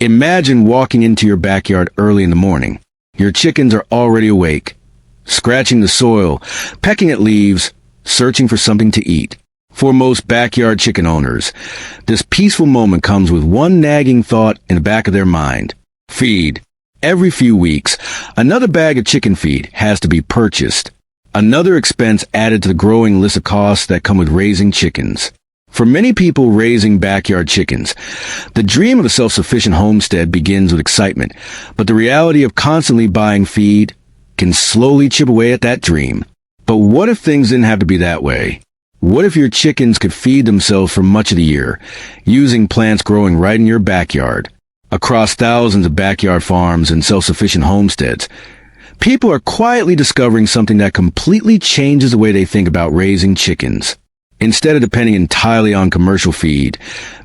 Imagine walking into your backyard early in the morning. Your chickens are already awake, scratching the soil, pecking at leaves, searching for something to eat. For most backyard chicken owners, this peaceful moment comes with one nagging thought in the back of their mind. Feed. Every few weeks, another bag of chicken feed has to be purchased. Another expense added to the growing list of costs that come with raising chickens. For many people raising backyard chickens, the dream of a self-sufficient homestead begins with excitement, but the reality of constantly buying feed can slowly chip away at that dream. But what if things didn't have to be that way? What if your chickens could feed themselves for much of the year, using plants growing right in your backyard? Across thousands of backyard farms and self-sufficient homesteads, people are quietly discovering something that completely changes the way they think about raising chickens. Instead of depending entirely on commercial feed,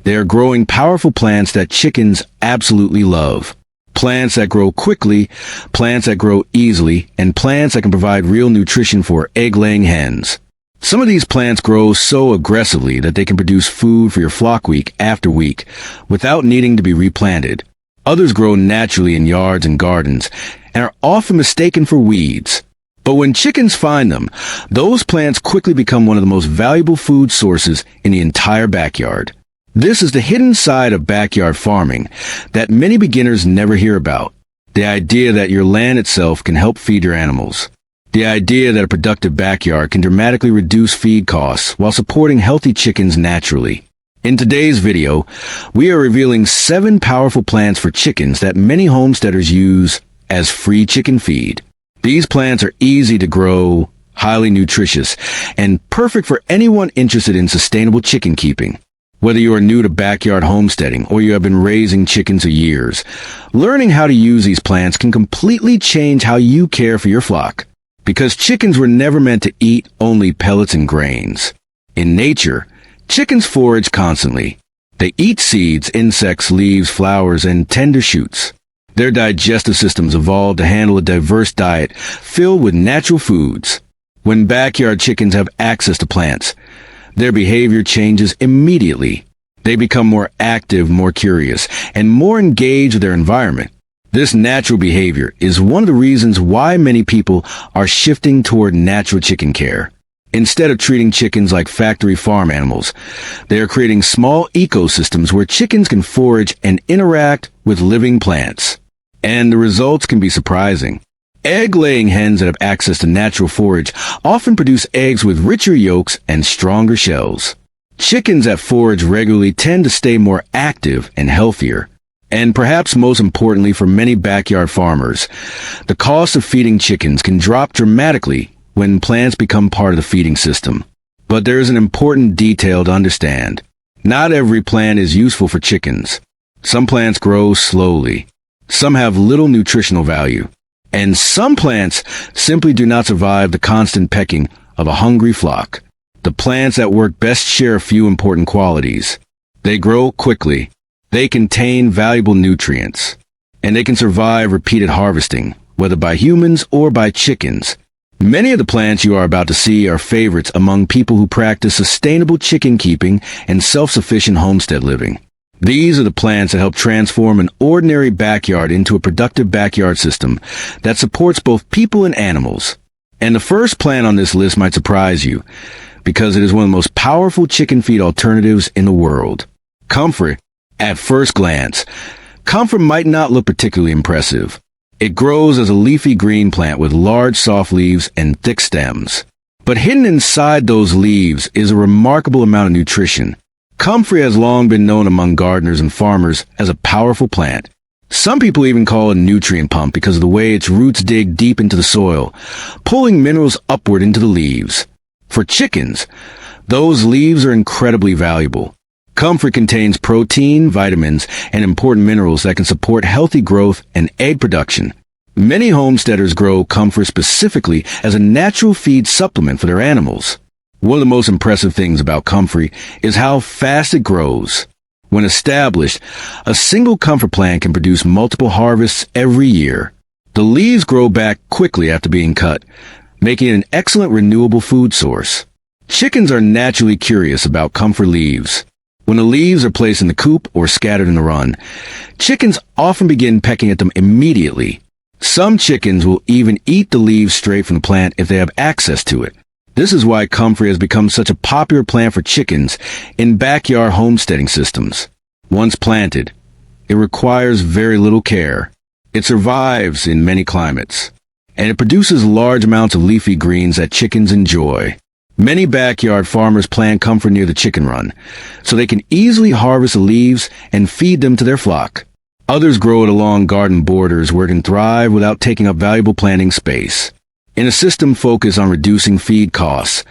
they are growing powerful plants that chickens absolutely love. Plants that grow quickly, plants that grow easily, and plants that can provide real nutrition for egg-laying hens. Some of these plants grow so aggressively that they can produce food for your flock week after week without needing to be replanted. Others grow naturally in yards and gardens and are often mistaken for weeds. But when chickens find them, those plants quickly become one of the most valuable food sources in the entire backyard. This is the hidden side of backyard farming that many beginners never hear about. The idea that your land itself can help feed your animals. The idea that a productive backyard can dramatically reduce feed costs while supporting healthy chickens naturally. In today's video, we are revealing 7 powerful plants for chickens that many homesteaders use as free chicken feed. These plants are easy to grow, highly nutritious, and perfect for anyone interested in sustainable chicken keeping. Whether you are new to backyard homesteading or you have been raising chickens for years, learning how to use these plants can completely change how you care for your flock. Because chickens were never meant to eat only pellets and grains. In nature, chickens forage constantly. They eat seeds, insects, leaves, flowers, and tender shoots. Their digestive systems evolved to handle a diverse diet filled with natural foods. When backyard chickens have access to plants, their behavior changes immediately. They become more active, more curious, and more engaged with their environment. This natural behavior is one of the reasons why many people are shifting toward natural chicken care. Instead of treating chickens like factory farm animals, they are creating small ecosystems where chickens can forage and interact with living plants. And the results can be surprising. Egg-laying hens that have access to natural forage often produce eggs with richer yolks and stronger shells. Chickens that forage regularly tend to stay more active and healthier. And perhaps most importantly for many backyard farmers, the cost of feeding chickens can drop dramatically when plants become part of the feeding system. But there is an important detail to understand. Not every plant is useful for chickens. Some plants grow slowly. Some have little nutritional value. And some plants simply do not survive the constant pecking of a hungry flock. The plants that work best share a few important qualities. They grow quickly. They contain valuable nutrients. And they can survive repeated harvesting, whether by humans or by chickens. Many of the plants you are about to see are favorites among people who practice sustainable chicken keeping and self-sufficient homestead living. These are the plants that help transform an ordinary backyard into a productive backyard system that supports both people and animals. And the first plant on this list might surprise you, because it is one of the most powerful chicken feed alternatives in the world. Comfrey. At first glance, comfrey might not look particularly impressive. It grows as a leafy green plant with large soft leaves and thick stems. But hidden inside those leaves is a remarkable amount of nutrition. Comfrey has long been known among gardeners and farmers as a powerful plant. Some people even call it a nutrient pump because of the way its roots dig deep into the soil, pulling minerals upward into the leaves. For chickens, those leaves are incredibly valuable. Comfrey contains protein, vitamins, and important minerals that can support healthy growth and egg production. Many homesteaders grow comfrey specifically as a natural feed supplement for their animals. One of the most impressive things about comfrey is how fast it grows. When established, a single comfrey plant can produce multiple harvests every year. The leaves grow back quickly after being cut, making it an excellent renewable food source. Chickens are naturally curious about comfrey leaves. When the leaves are placed in the coop or scattered in the run, chickens often begin pecking at them immediately. Some chickens will even eat the leaves straight from the plant if they have access to it. This is why comfrey has become such a popular plant for chickens in backyard homesteading systems. Once planted, it requires very little care. It survives in many climates, and it produces large amounts of leafy greens that chickens enjoy. Many backyard farmers plant comfrey near the chicken run, so they can easily harvest the leaves and feed them to their flock. Others grow it along garden borders where it can thrive without taking up valuable planting space. In a system focused on reducing feed costs,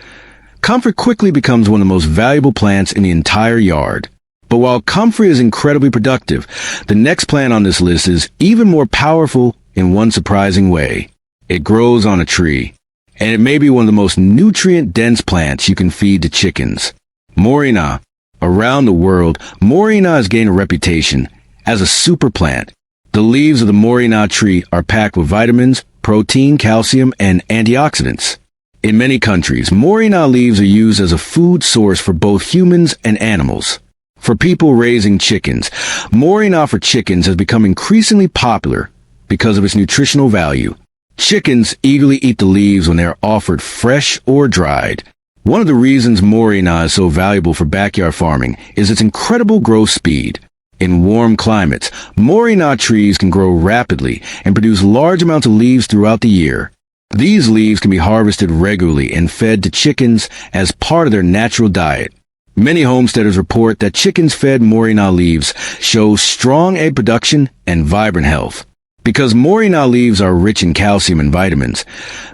comfrey quickly becomes one of the most valuable plants in the entire yard. But while comfrey is incredibly productive, the next plant on this list is even more powerful in one surprising way. It grows on a tree, and it may be one of the most nutrient-dense plants you can feed to chickens. Moringa. Around the world, moringa has gained a reputation as a super plant. The leaves of the moringa tree are packed with vitamins, protein, calcium, and antioxidants. In many countries, moringa leaves are used as a food source for both humans and animals. For people raising chickens, moringa for chickens has become increasingly popular because of its nutritional value. Chickens eagerly eat the leaves when they are offered fresh or dried. One of the reasons moringa is so valuable for backyard farming is its incredible growth speed. In warm climates, moringa trees can grow rapidly and produce large amounts of leaves throughout the year. These leaves can be harvested regularly and fed to chickens as part of their natural diet. Many homesteaders report that chickens fed moringa leaves show strong egg production and vibrant health. Because moringa leaves are rich in calcium and vitamins,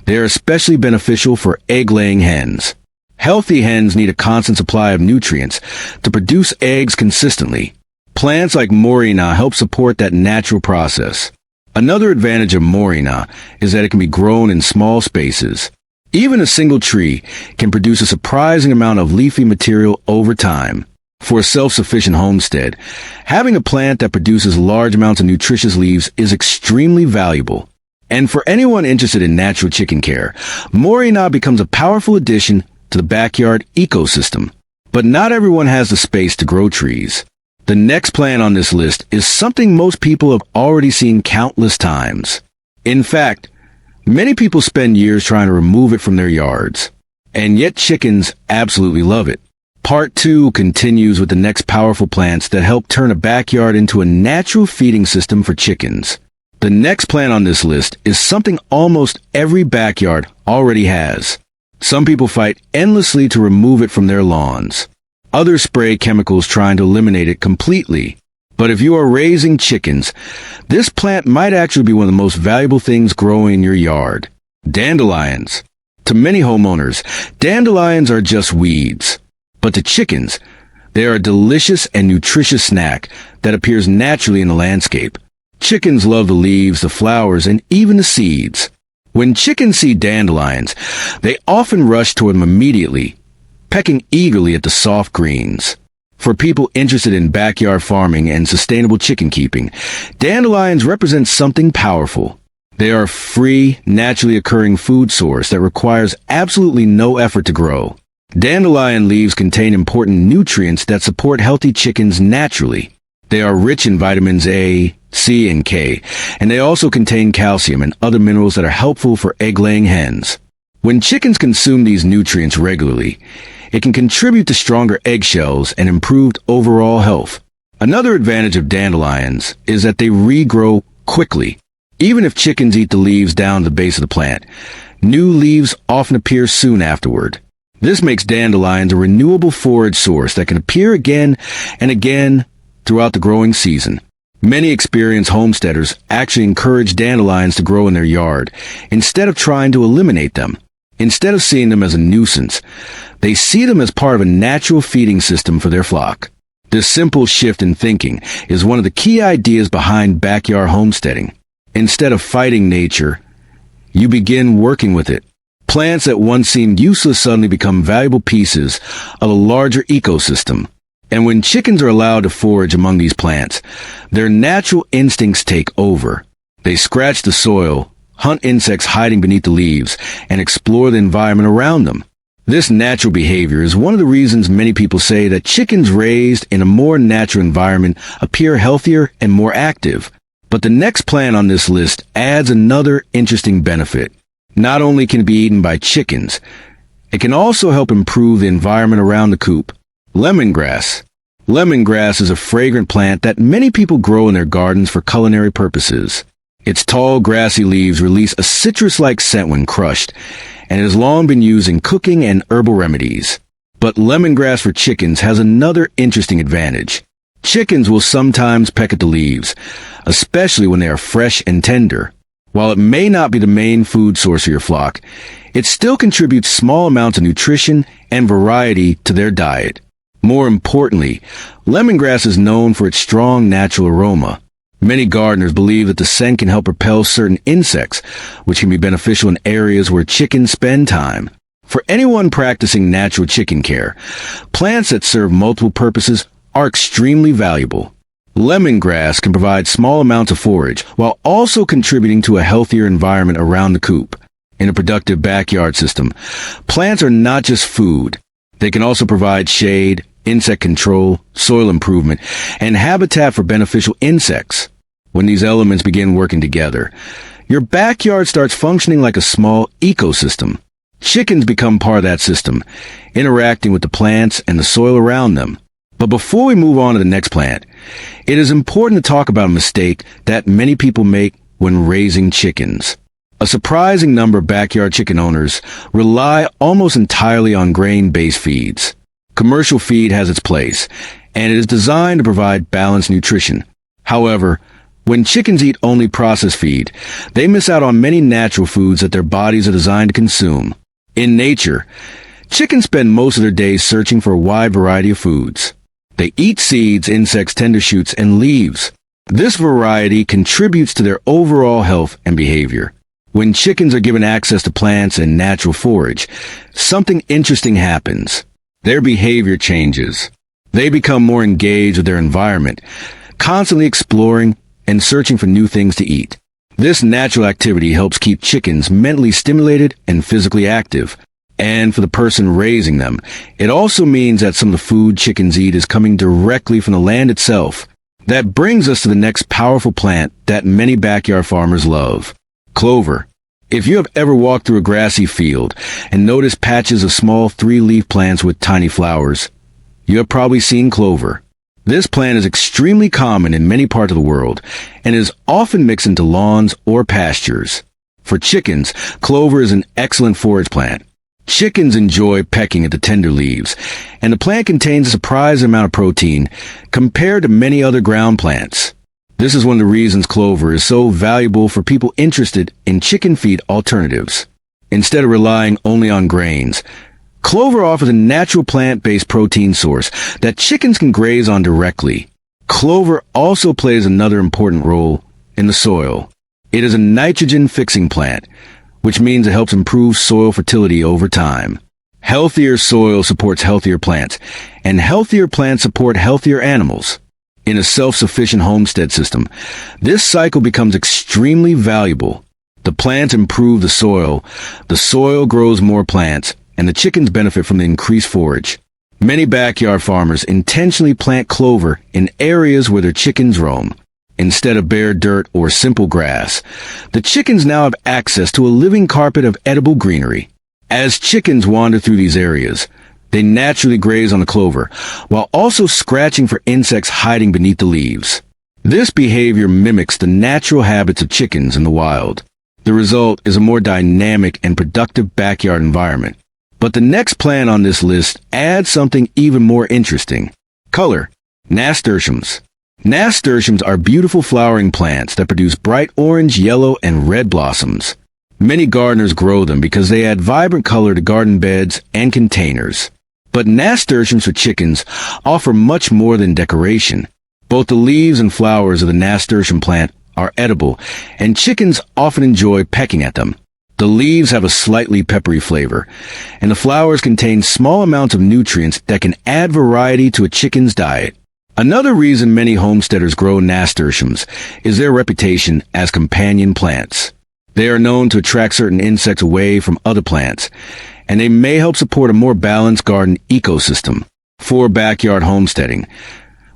they are especially beneficial for egg-laying hens. Healthy hens need a constant supply of nutrients to produce eggs consistently. Plants like moringa help support that natural process. Another advantage of moringa is that it can be grown in small spaces. Even a single tree can produce a surprising amount of leafy material over time. For a self-sufficient homestead, having a plant that produces large amounts of nutritious leaves is extremely valuable. And for anyone interested in natural chicken care, moringa becomes a powerful addition to the backyard ecosystem. But not everyone has the space to grow trees. The next plant on this list is something most people have already seen countless times. In fact, many people spend years trying to remove it from their yards. And yet chickens absolutely love it. Part 2 continues with the next powerful plants that help turn a backyard into a natural feeding system for chickens. The next plant on this list is something almost every backyard already has. Some people fight endlessly to remove it from their lawns. Others spray chemicals trying to eliminate it completely. But if you are raising chickens, this plant might actually be one of the most valuable things growing in your yard. Dandelions. To many homeowners, dandelions are just weeds. But to chickens, they are a delicious and nutritious snack that appears naturally in the landscape. Chickens love the leaves, the flowers, and even the seeds. When chickens see dandelions, they often rush toward them immediately, pecking eagerly at the soft greens. For people interested in backyard farming and sustainable chicken keeping, dandelions represent something powerful. They are a free, naturally occurring food source that requires absolutely no effort to grow. Dandelion leaves contain important nutrients that support healthy chickens naturally. They are rich in vitamins A, C, and K, and they also contain calcium and other minerals that are helpful for egg-laying hens. When chickens consume these nutrients regularly, it can contribute to stronger eggshells and improved overall health. Another advantage of dandelions is that they regrow quickly. Even if chickens eat the leaves down to the base of the plant, new leaves often appear soon afterward. This makes dandelions a renewable forage source that can appear again and again throughout the growing season. Many experienced homesteaders actually encourage dandelions to grow in their yard instead of trying to eliminate them. Instead of seeing them as a nuisance, they see them as part of a natural feeding system for their flock. This simple shift in thinking is one of the key ideas behind backyard homesteading. Instead of fighting nature, you begin working with it. Plants that once seemed useless suddenly become valuable pieces of a larger ecosystem. And when chickens are allowed to forage among these plants, their natural instincts take over. They scratch the soil, hunt insects hiding beneath the leaves, and explore the environment around them. This natural behavior is one of the reasons many people say that chickens raised in a more natural environment appear healthier and more active. But the next plant on this list adds another interesting benefit. Not only can it be eaten by chickens, it can also help improve the environment around the coop. Lemongrass. Lemongrass is a fragrant plant that many people grow in their gardens for culinary purposes. Its tall, grassy leaves release a citrus-like scent when crushed, and it has long been used in cooking and herbal remedies. But lemongrass for chickens has another interesting advantage. Chickens will sometimes peck at the leaves, especially when they are fresh and tender. While it may not be the main food source of your flock, it still contributes small amounts of nutrition and variety to their diet. More importantly, lemongrass is known for its strong natural aroma. Many gardeners believe that the scent can help repel certain insects, which can be beneficial in areas where chickens spend time. For anyone practicing natural chicken care, plants that serve multiple purposes are extremely valuable. Lemongrass can provide small amounts of forage while also contributing to a healthier environment around the coop. In a productive backyard system, plants are not just food. They can also provide shade, insect control, soil improvement, and habitat for beneficial insects. When these elements begin working together, your backyard starts functioning like a small ecosystem. Chickens become part of that system, interacting with the plants and the soil around them. But before we move on to the next plant, it is important to talk about a mistake that many people make when raising chickens. A surprising number of backyard chicken owners rely almost entirely on grain-based feeds. Commercial feed has its place, and it is designed to provide balanced nutrition. However, when chickens eat only processed feed, they miss out on many natural foods that their bodies are designed to consume. In nature, chickens spend most of their days searching for a wide variety of foods. They eat seeds, insects, tender shoots, and leaves. This variety contributes to their overall health and behavior. When chickens are given access to plants and natural forage, something interesting happens. Their behavior changes. They become more engaged with their environment, constantly exploring and searching for new things to eat. This natural activity helps keep chickens mentally stimulated and physically active. And for the person raising them, it also means that some of the food chickens eat is coming directly from the land itself. That brings us to the next powerful plant that many backyard farmers love: clover. If you have ever walked through a grassy field and noticed patches of small three-leaf plants with tiny flowers, you have probably seen clover. This plant is extremely common in many parts of the world and is often mixed into lawns or pastures. For chickens, clover is an excellent forage plant. Chickens enjoy pecking at the tender leaves, and the plant contains a surprising amount of protein compared to many other ground plants. This is one of the reasons clover is so valuable for people interested in chicken feed alternatives. Instead of relying only on grains, clover offers a natural plant-based protein source that chickens can graze on directly. Clover also plays another important role in the soil. It is a nitrogen-fixing plant, which means it helps improve soil fertility over time. Healthier soil supports healthier plants, and healthier plants support healthier animals. In a self-sufficient homestead system, this cycle becomes extremely valuable. The plants improve the soil grows more plants, and the chickens benefit from the increased forage. Many backyard farmers intentionally plant clover in areas where their chickens roam. Instead of bare dirt or simple grass, the chickens now have access to a living carpet of edible greenery. As chickens wander through these areas, they naturally graze on the clover, while also scratching for insects hiding beneath the leaves. This behavior mimics the natural habits of chickens in the wild. The result is a more dynamic and productive backyard environment. But the next plant on this list adds something even more interesting: color. Nasturtiums. Nasturtiums are beautiful flowering plants that produce bright orange, yellow, and red blossoms. Many gardeners grow them because they add vibrant color to garden beds and containers. But nasturtiums for chickens offer much more than decoration. Both the leaves and flowers of the nasturtium plant are edible, and chickens often enjoy pecking at them. The leaves have a slightly peppery flavor, and the flowers contain small amounts of nutrients that can add variety to a chicken's diet. Another reason many homesteaders grow nasturtiums is their reputation as companion plants. They are known to attract certain insects away from other plants, and they may help support a more balanced garden ecosystem. For backyard homesteading,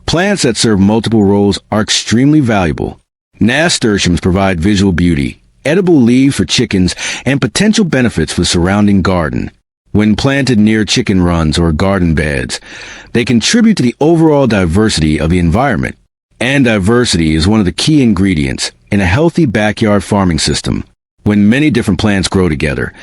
plants that serve multiple roles are extremely valuable. Nasturtiums provide visual beauty, edible leaves for chickens, and potential benefits for the surrounding garden. When planted near chicken runs or garden beds, they contribute to the overall diversity of the environment. And diversity is one of the key ingredients in a healthy backyard farming system. When many different plants grow together,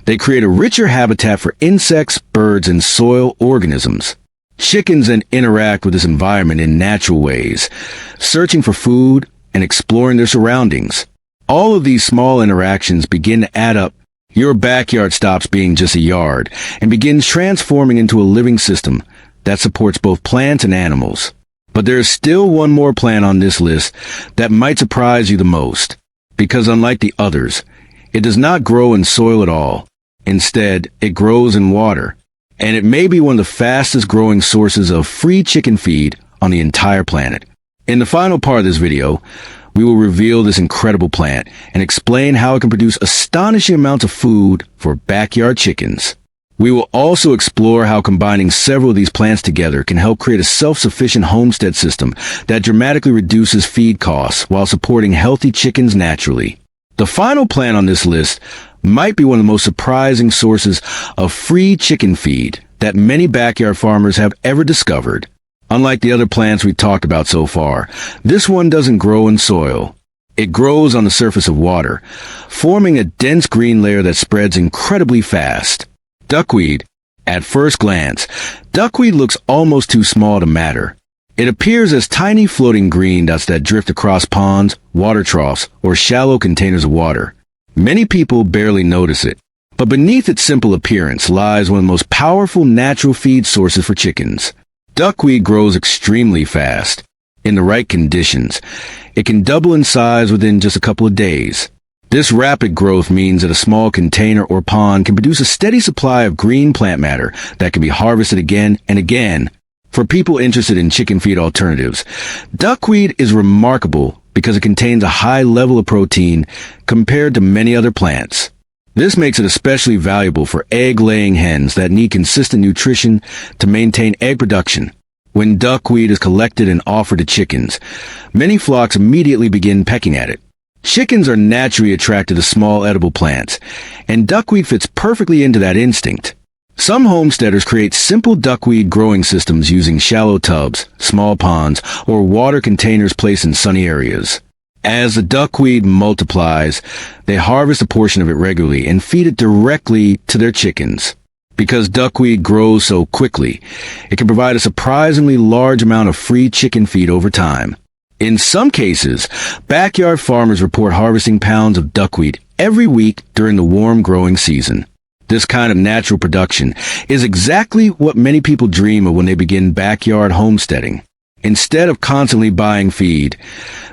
they create a richer habitat for insects, birds, and soil organisms. Chickens then interact with this environment in natural ways, searching for food and exploring their surroundings. All of these small interactions begin to add up. Your backyard stops being just a yard and begins transforming into a living system that supports both plants and animals. But there is still one more plant on this list that might surprise you the most, because unlike the others, it does not grow in soil at all. Instead, it grows in water, and it may be one of the fastest growing sources of free chicken feed on the entire planet. In the final part of this video, we will reveal this incredible plant and explain how it can produce astonishing amounts of food for backyard chickens. We will also explore how combining several of these plants together can help create a self-sufficient homestead system that dramatically reduces feed costs while supporting healthy chickens naturally. The final plant on this list might be one of the most surprising sources of free chicken feed that many backyard farmers have ever discovered. Unlike the other plants we've talked about so far, this one doesn't grow in soil. It grows on the surface of water, forming a dense green layer that spreads incredibly fast. Duckweed. At first glance, duckweed looks almost too small to matter. It appears as tiny floating green dots that drift across ponds, water troughs, or shallow containers of water. Many people barely notice it, but beneath its simple appearance lies one of the most powerful natural feed sources for chickens. Duckweed grows extremely fast. In the right conditions, it can double in size within just a couple of days. This rapid growth means that a small container or pond can produce a steady supply of green plant matter that can be harvested again and again. For people interested in chicken feed alternatives, duckweed is remarkable because it contains a high level of protein compared to many other plants. This makes it especially valuable for egg-laying hens that need consistent nutrition to maintain egg production. When duckweed is collected and offered to chickens, many flocks immediately begin pecking at it. Chickens are naturally attracted to small edible plants, and duckweed fits perfectly into that instinct. Some homesteaders create simple duckweed growing systems using shallow tubs, small ponds, or water containers placed in sunny areas. As the duckweed multiplies, they harvest a portion of it regularly and feed it directly to their chickens. Because duckweed grows so quickly, it can provide a surprisingly large amount of free chicken feed over time. In some cases, backyard farmers report harvesting pounds of duckweed every week during the warm growing season. This kind of natural production is exactly what many people dream of when they begin backyard homesteading. Instead of constantly buying feed,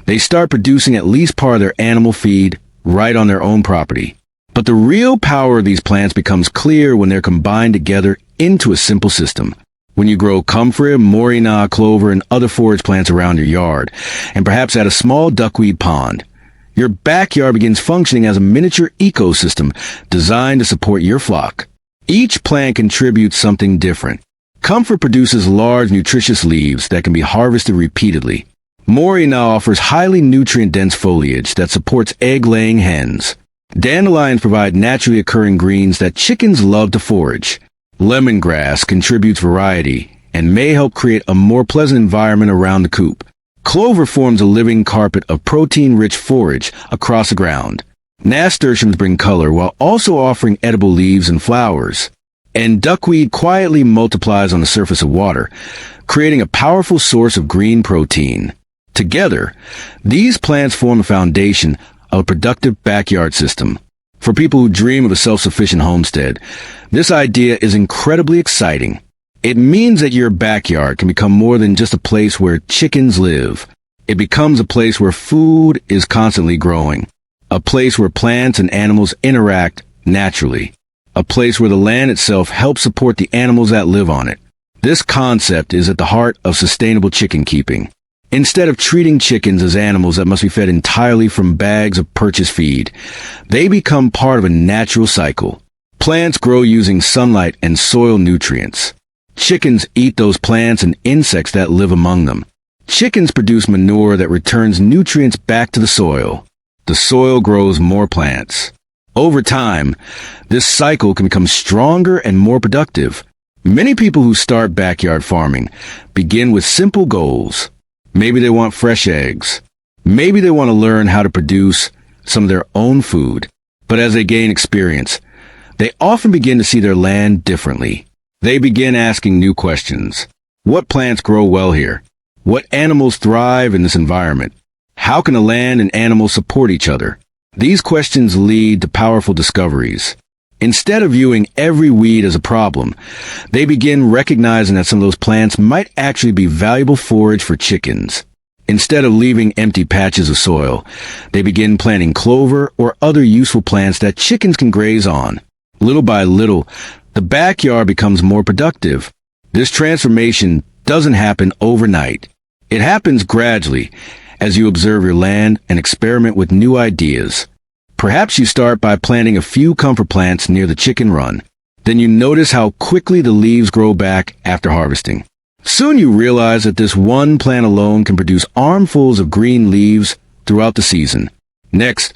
they start producing at least part of their animal feed right on their own property. But the real power of these plants becomes clear when they're combined together into a simple system. When you grow comfrey, moringa, clover, and other forage plants around your yard, and perhaps add a small duckweed pond, your backyard begins functioning as a miniature ecosystem designed to support your flock. Each plant contributes something different. Comfrey produces large, nutritious leaves that can be harvested repeatedly. Moringa offers highly nutrient-dense foliage that supports egg-laying hens. Dandelions provide naturally occurring greens that chickens love to forage. Lemongrass contributes variety and may help create a more pleasant environment around the coop. Clover forms a living carpet of protein-rich forage across the ground. Nasturtiums bring color while also offering edible leaves and flowers. And duckweed quietly multiplies on the surface of water, creating a powerful source of green protein. Together, these plants form the foundation of a productive backyard system. For people who dream of a self-sufficient homestead, this idea is incredibly exciting. It means that your backyard can become more than just a place where chickens live. It becomes a place where food is constantly growing, a place where plants and animals interact naturally, a place where the land itself helps support the animals that live on it. This concept is at the heart of sustainable chicken keeping. Instead of treating chickens as animals that must be fed entirely from bags of purchased feed, they become part of a natural cycle. Plants grow using sunlight and soil nutrients. Chickens eat those plants and insects that live among them. Chickens produce manure that returns nutrients back to the soil. The soil grows more plants. Over time, this cycle can become stronger and more productive. Many people who start backyard farming begin with simple goals. Maybe they want fresh eggs. Maybe they want to learn how to produce some of their own food. But as they gain experience, they often begin to see their land differently. They begin asking new questions. What plants grow well here? What animals thrive in this environment? How can the land and animals support each other? These questions lead to powerful discoveries. Instead of viewing every weed as a problem, they begin recognizing that some of those plants might actually be valuable forage for chickens. Instead of leaving empty patches of soil, they begin planting clover or other useful plants that chickens can graze on. Little by little, the backyard becomes more productive. This transformation doesn't happen overnight. It happens gradually as you observe your land and experiment with new ideas. Perhaps you start by planting a few comfrey plants near the chicken run. Then you notice how quickly the leaves grow back after harvesting. Soon you realize that this one plant alone can produce armfuls of green leaves throughout the season. Next,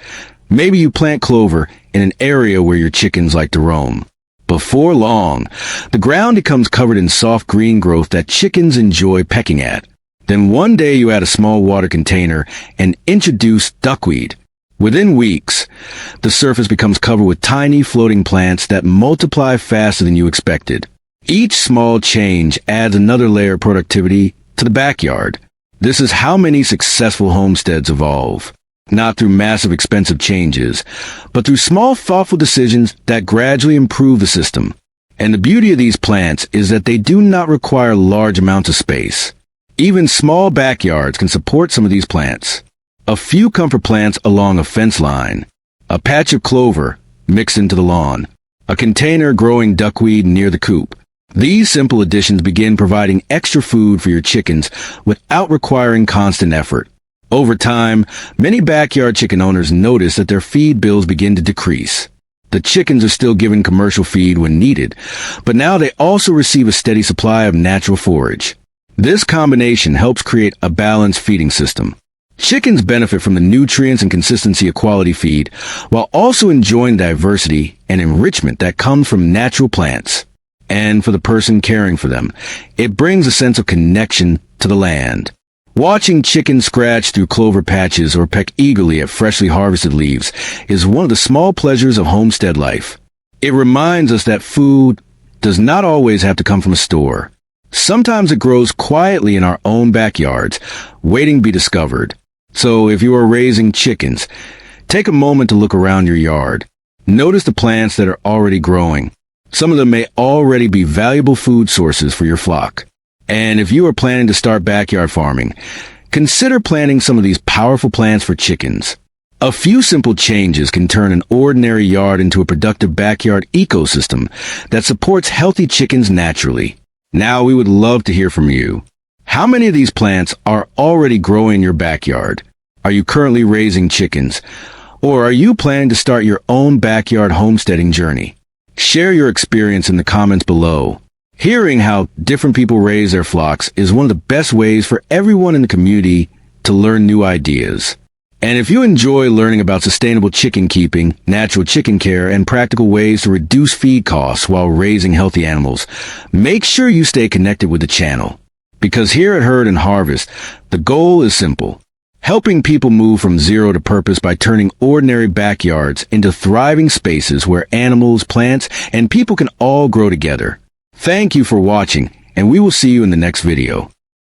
maybe you plant clover in an area where your chickens like to roam. Before long, the ground becomes covered in soft green growth that chickens enjoy pecking at. Then one day you add a small water container and introduce duckweed. Within weeks, the surface becomes covered with tiny floating plants that multiply faster than you expected. Each small change adds another layer of productivity to the backyard. This is how many successful homesteads evolve. Not through massive expensive changes, but through small thoughtful decisions that gradually improve the system. And the beauty of these plants is that they do not require large amounts of space. Even small backyards can support some of these plants. A few comfrey plants along a fence line, a patch of clover mixed into the lawn, a container growing duckweed near the coop. These simple additions begin providing extra food for your chickens without requiring constant effort. Over time, many backyard chicken owners notice that their feed bills begin to decrease. The chickens are still given commercial feed when needed, but now they also receive a steady supply of natural forage. This combination helps create a balanced feeding system. Chickens benefit from the nutrients and consistency of quality feed, while also enjoying diversity and enrichment that comes from natural plants. And for the person caring for them, it brings a sense of connection to the land. Watching chickens scratch through clover patches or peck eagerly at freshly harvested leaves is one of the small pleasures of homestead life. It reminds us that food does not always have to come from a store. Sometimes it grows quietly in our own backyards, waiting to be discovered. So if you are raising chickens, take a moment to look around your yard. Notice the plants that are already growing. Some of them may already be valuable food sources for your flock. And if you are planning to start backyard farming, consider planting some of these powerful plants for chickens. A few simple changes can turn an ordinary yard into a productive backyard ecosystem that supports healthy chickens naturally. Now we would love to hear from you. How many of these plants are already growing in your backyard? Are you currently raising chickens? Or are you planning to start your own backyard homesteading journey? Share your experience in the comments below. Hearing how different people raise their flocks is one of the best ways for everyone in the community to learn new ideas. And if you enjoy learning about sustainable chicken keeping, natural chicken care, and practical ways to reduce feed costs while raising healthy animals, make sure you stay connected with the channel. Because here at Herd and Harvest, the goal is simple: helping people move from zero to purpose by turning ordinary backyards into thriving spaces where animals, plants, and people can all grow together. Thank you for watching, and we will see you in the next video.